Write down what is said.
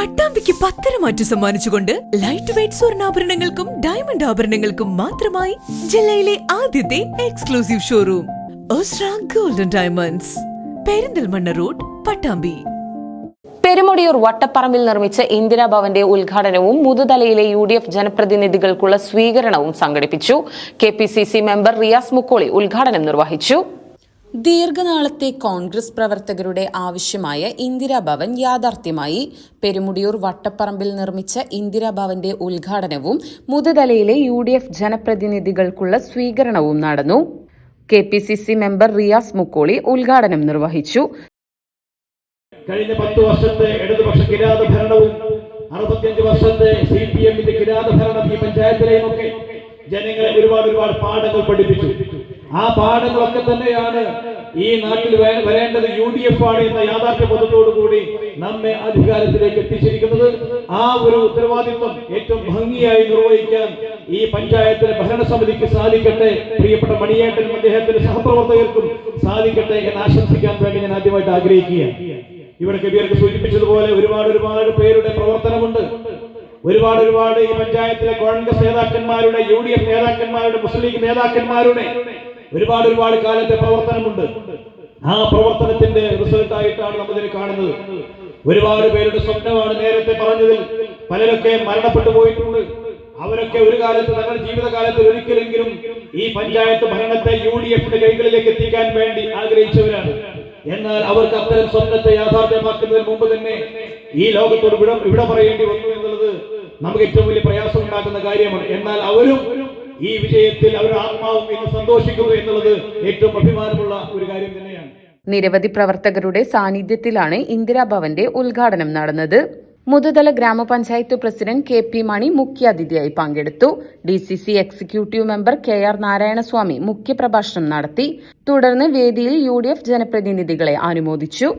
പട്ടാമ്പിക്ക് പത്തരമാറ്റു സമ്മാനിച്ചുകൊണ്ട് light weight സ്വർണ്ണാഭരണങ്ങൾക്കും ഡയമണ്ട് ആഭരണങ്ങൾക്കും മാത്രമായി ജില്ലയിലെ ആദ്യത്തെ exclusive showroom Osra golden diamonds, Perinthalmanna road, Pattambi. Perumudiyoor വട്ടപ്പറമ്പിൽ നിർമ്മിച്ച ഇന്ദിരാഭവന്റെ ഉദ്ഘാടനവും മുതുതലയിലെ UDF ജനപ്രതിനിധികൾക്കുള്ള സ്വീകരണവും സംഘടിപ്പിച്ചു. KPCC മെമ്പർ റിയാസ് മുക്കോളി ഉദ്ഘാടനം നിർവഹിച്ചു. ദീർഘനാളത്തെ കോൺഗ്രസ് പ്രവർത്തകരുടെ ആവശ്യമായ ഇന്ദിരാഭവൻ യാഥാർത്ഥ്യമായി. പെരുമുടിയൂർ വട്ടപ്പറമ്പിൽ നിർമ്മിച്ച ഇന്ദിരാഭവന്റെ ഉദ്ഘാടനവും മുതുതലയിലെ UDF ജനപ്രതിനിധികൾക്കുള്ള സ്വീകരണവും നടന്നു. KPCC മെമ്പർ റിയാസ് മുക്കോളി ഉദ്ഘാടനം നിർവഹിച്ചു. കഴിഞ്ഞ 10 വർഷത്തെ ഇടതുപക്ഷ കിരാത ഭരണവും 65 വർഷത്തെ CPM-ന്റെ കിരാത ഭരണം ഈ പഞ്ചായത്തിലെയും ഒക്കെ ജനങ്ങളെ ഒരുപാട് പാഠങ്ങൾ പഠിപ്പിച്ചു. ആ പാഠങ്ങളൊക്കെ തന്നെയാണ് ഈ നാട്ടിൽ വരേണ്ടത് UDF ആണ് എന്ന യാഥാർത്ഥ്യബോധത്തോടുകൂടി നമ്മെ അധികാരത്തിലേക്ക് എത്തിച്ചിരിക്കുന്നത്. ആ ഒരു ഉത്തരവാദിത്വം ഏറ്റവും ഭംഗിയായി നിർവഹിക്കാൻ ഈ പഞ്ചായത്തിലെ ഭരണസമിതിക്ക് സാധിക്കട്ടെ. പ്രിയപ്പെട്ട മണിയേട്ടനും അദ്ദേഹത്തിന്റെ സഹപ്രവർത്തകർക്കും സാധിക്കട്ടെ എന്ന് ആശംസിക്കാൻ വേണ്ടി ഞാൻ ആദ്യമായിട്ട് ആഗ്രഹിക്കുകയാണ്. ഇവിടെ കബീർക്ക് സൂചിപ്പിച്ചതുപോലെ ഒരുപാട് പേരുടെ പ്രവർത്തനമുണ്ട്. ഒരുപാട് ഈ പഞ്ചായത്തിലെ കോൺഗ്രസ് നേതാക്കന്മാരുടെ, UDF നേതാക്കന്മാരുടെ, മുസ്ലിം ലീഗ് നേതാക്കന്മാരുടെ ഒരുപാട് കാലത്തെ പ്രവർത്തനമുണ്ട്. ആ പ്രവർത്തനത്തിന്റെ റിസൾട്ടായിട്ടാണ് നമ്മളിതിനെ കാണുന്നത്. ഒരുപാട് പേരുടെ സ്വപ്നമാണ് നേരത്തെ പറഞ്ഞതിൽ പലരൊക്കെ മരണപ്പെട്ടു പോയിട്ടുണ്ട്. അവരൊക്കെ ഒരു കാലത്ത് തങ്ങളുടെ ജീവിതകാലത്ത് ഒരിക്കലെങ്കിലും ഈ പഞ്ചായത്ത് ഭരണത്തെ UDF-ന്റെ കൈകളിലേക്ക് എത്തിക്കാൻ വേണ്ടി ആഗ്രഹിച്ചവരാണ്. എന്നാൽ അവർക്ക് അത്തരം സ്വപ്നത്തെ യാഥാർത്ഥ്യമാക്കുന്നതിന് മുമ്പ് തന്നെ ഈ ലോകത്തോട് വിട പറയേണ്ടി വന്നു എന്നുള്ളത് നമുക്ക് ഏറ്റവും വലിയ പ്രയാസം ഉണ്ടാക്കുന്ന കാര്യമാണ്. എന്നാൽ അവരും ഈ വിജയത്തിൽ അവരുടെ ആത്മാവും ഇന്ന് സന്തോഷിക്കുന്നു എന്നുള്ളത് ഏറ്റവും അഭിമാനമുള്ള ഒരു കാര്യം തന്നെയാണ്. നിരവധി പ്രവർത്തകരുടെ സാന്നിധ്യത്തിലാണ് ഇന്ദിരാഭവന്റെ ഉദ്ഘാടനം നടന്നത്. മുതുതല ഗ്രാമപഞ്ചായത്ത് പ്രസിഡന്റ് KP മണി മുഖ്യാതിഥിയായി പങ്കെടുത്തു. DCC executive member KR Narayanaswamy മുഖ്യപ്രഭാഷണം നടത്തി. തുടർന്ന് വേദിയിൽ UDF ജനപ്രതിനിധികളെ അനുമോദിച്ചു.